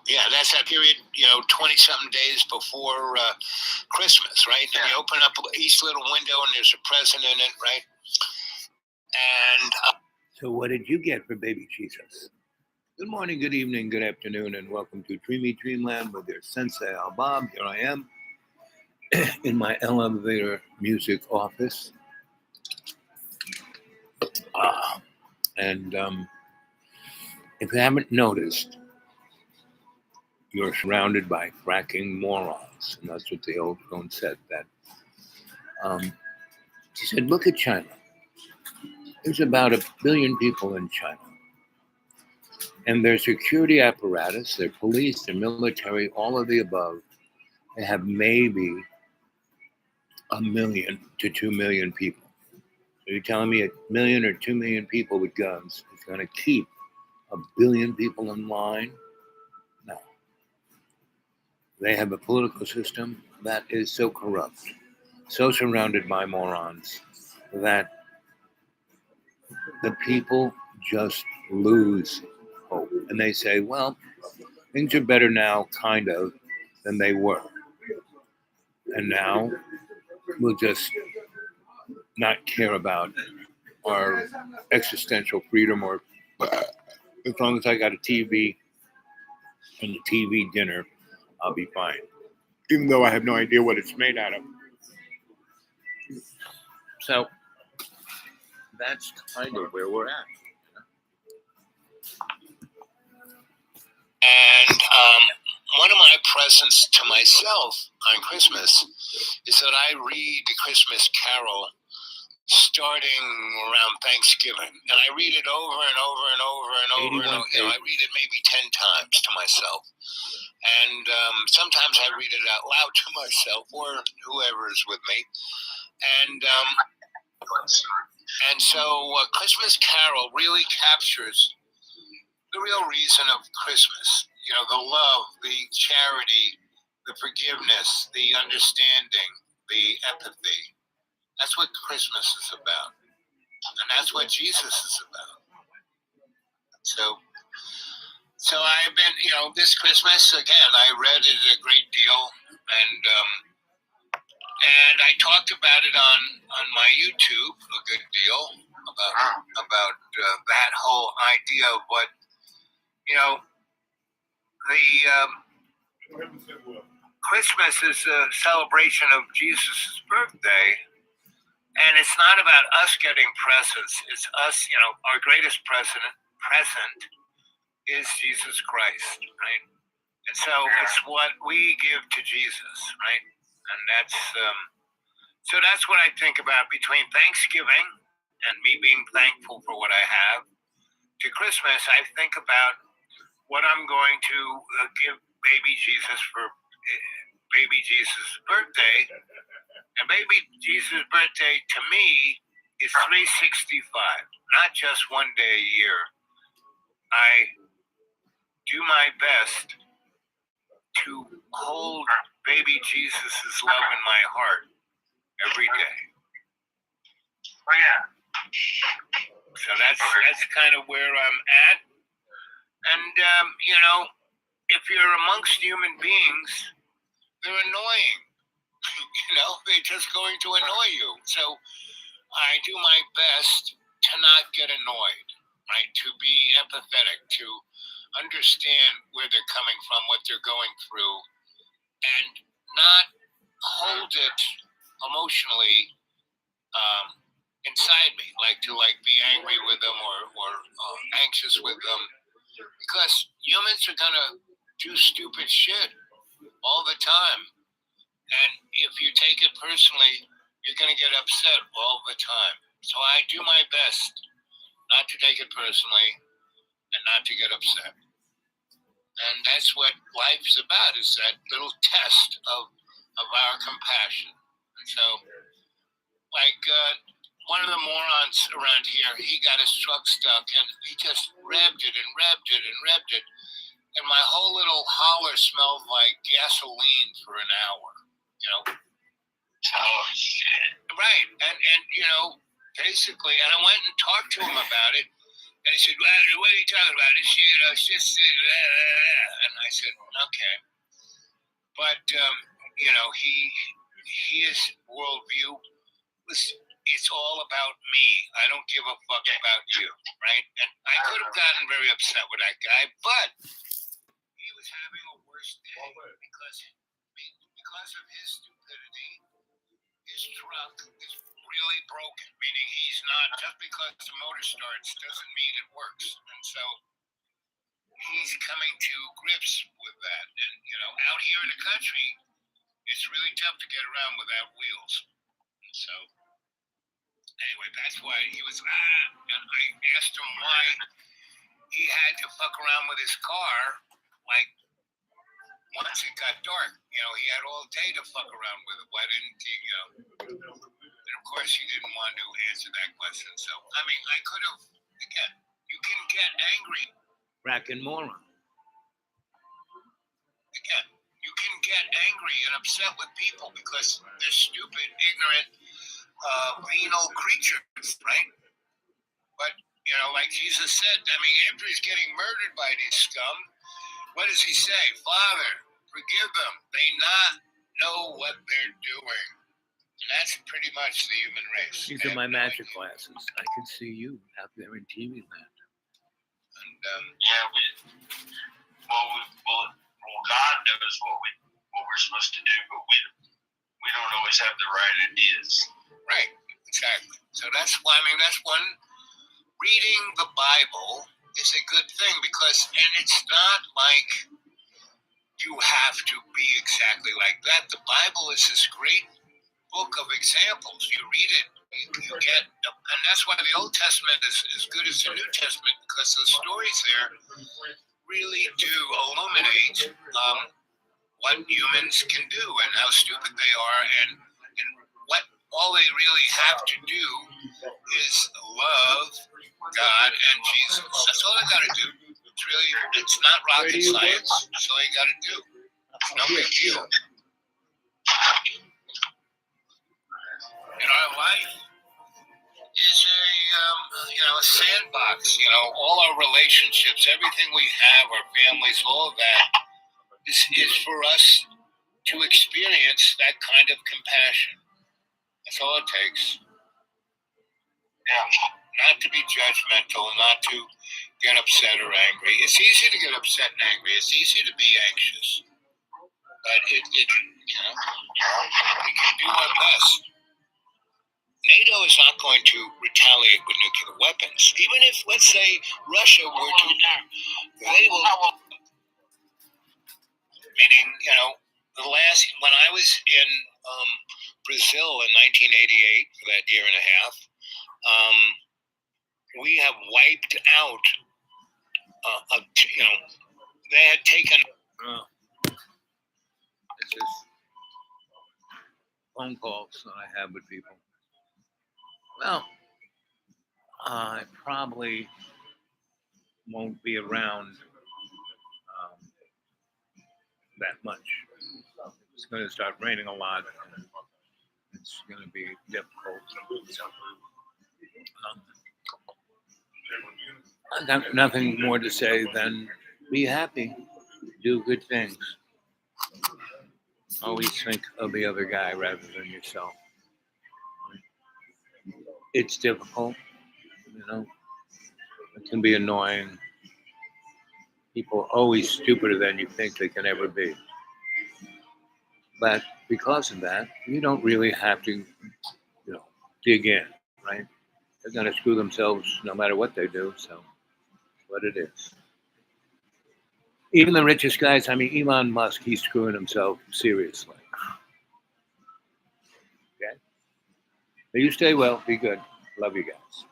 Yeah, that's that period, 20-something days before Christmas, right? And you open up each little window and there's a present in it, right? And so what did you get for baby Jesus? Good morning, good evening, good afternoon, and welcome to Dreamy Dreamland with your Sensei Al Bob. Here I am in my elevator music office. And if you haven't noticed, you're surrounded by fracking morons. And that's what the old one said. That she said, look at China. There's about 1 billion people in China. And their security apparatus, their police, their military, all of the above, they have maybe 1 million to 2 million people. So you're telling me 1 million or 2 million people with guns is going to keep 1 billion people in line? No. They have a political system that is so corrupt, so surrounded by morons, that the people just lose hope. And they say, well, things are better now, kind of, than they were. And now we'll just not care about our existential freedom, or as long as I got a TV and a TV dinner, I'll be fine. Even though I have no idea what it's made out of. So that's kind of where we're at. And one of my presents to myself on Christmas is that I read the Christmas Carol starting around Thanksgiving. And I read it over and over and over and over and over. I read it maybe 10 times to myself. And sometimes I read it out loud to myself or whoever is with me. And so Christmas Carol really captures the real reason of Christmas. The love, the charity, the forgiveness, the understanding, the empathy. That's what Christmas is about. And that's what Jesus is about. So I've been, this Christmas, again, I read it a great deal. And I talked about it on my YouTube a good deal about that whole idea of what, Christmas is a celebration of Jesus' birthday, and it's not about us getting presents. It's us, our greatest present is Jesus Christ, right? And so it's what we give to Jesus, right? And that's so that's what I think about between Thanksgiving and me being thankful for what I have to Christmas. I think about what I'm going to give baby Jesus for baby Jesus' birthday. And baby Jesus' birthday to me is 365, not just one day a year. I do my best to hold baby Jesus' love in my heart every day. Oh yeah. So that's kind of where I'm at. And if you're amongst human beings, they're annoying. They're just going to annoy you. So I do my best to not get annoyed, right? To be empathetic, to understand where they're coming from, what they're going through, and not hold it emotionally inside me, to be angry with them or anxious with them, because humans are gonna do stupid shit all the time, and if you take it personally, you're gonna get upset all the time. So I do my best not to take it personally and not to get upset. And that's what life's about, is that little test of our compassion. And so, one of the morons around here, he got his truck stuck and he just revved it and revved it and revved it. And my whole little holler smelled like gasoline for an hour, Oh, shit. Right. And basically, and I went and talked to him about it. And he said, well, what are you talking about? It's just, and I said, okay. But, his worldview was, it's all about me. I don't give a fuck about you, right? And I could have gotten very upset with that guy, but he was having a worse day because of his stupidity. His truck is really broken, meaning he's not, just because the motor starts doesn't mean it works. And so he's coming to grips with that. And, out here in the country, it's really tough to get around without wheels. And so, anyway, that's why he was, and I asked him why he had to fuck around with his car, like, once it got dark. He had all day to fuck around with it. Why didn't he, And of course, he didn't want to answer that question. So, I mean, I could have, again, you can get angry. Fracking moron. Again, you can get angry and upset with people because they're stupid, ignorant, venal creatures, right? But, like Jesus said, I mean, after he's getting murdered by these scum, what does he say? Father, forgive them. They not know what they're doing. And that's pretty much the human race. These are my magic glasses. I can see you out there in TV land. And God knows what we're supposed to do, but we don't always have the right ideas. Right, exactly. So that's why, that's one. Reading the Bible is a good thing and it's not like you have to be exactly like that. The Bible is this great book of examples. You read it, you get, and that's why the Old Testament is as good as the New Testament, because the stories there really do illuminate what humans can do and how stupid they are, and what all they really have to do is love God and Jesus. That's all they got to do. It's not rocket science. That's all you got to do. It's no big deal. And our life is a sandbox. All our relationships, everything we have, our families, all of that is for us to experience that kind of compassion. That's all it takes. Not to be judgmental, not to get upset or angry. It's easy to get upset and angry. It's easy to be anxious. But we can do our best. NATO is not going to retaliate with nuclear weapons. Even if, let's say, Russia were to, they will. Meaning, when I was in Brazil in 1988, for that year and a half, we have wiped out, they had taken. It's just phone calls that I have with people. Well, I probably won't be around that much. It's going to start raining a lot. It's going to be difficult. I got nothing more to say than be happy, do good things. Always think of the other guy rather than yourself. It's difficult, it can be annoying. People are always stupider than you think they can ever be. But because of that, you don't really have to, dig in, right? They're going to screw themselves no matter what they do, so that's what it is. Even the richest guys, Elon Musk, he's screwing himself seriously. Okay? But you stay well, be good. Love you guys.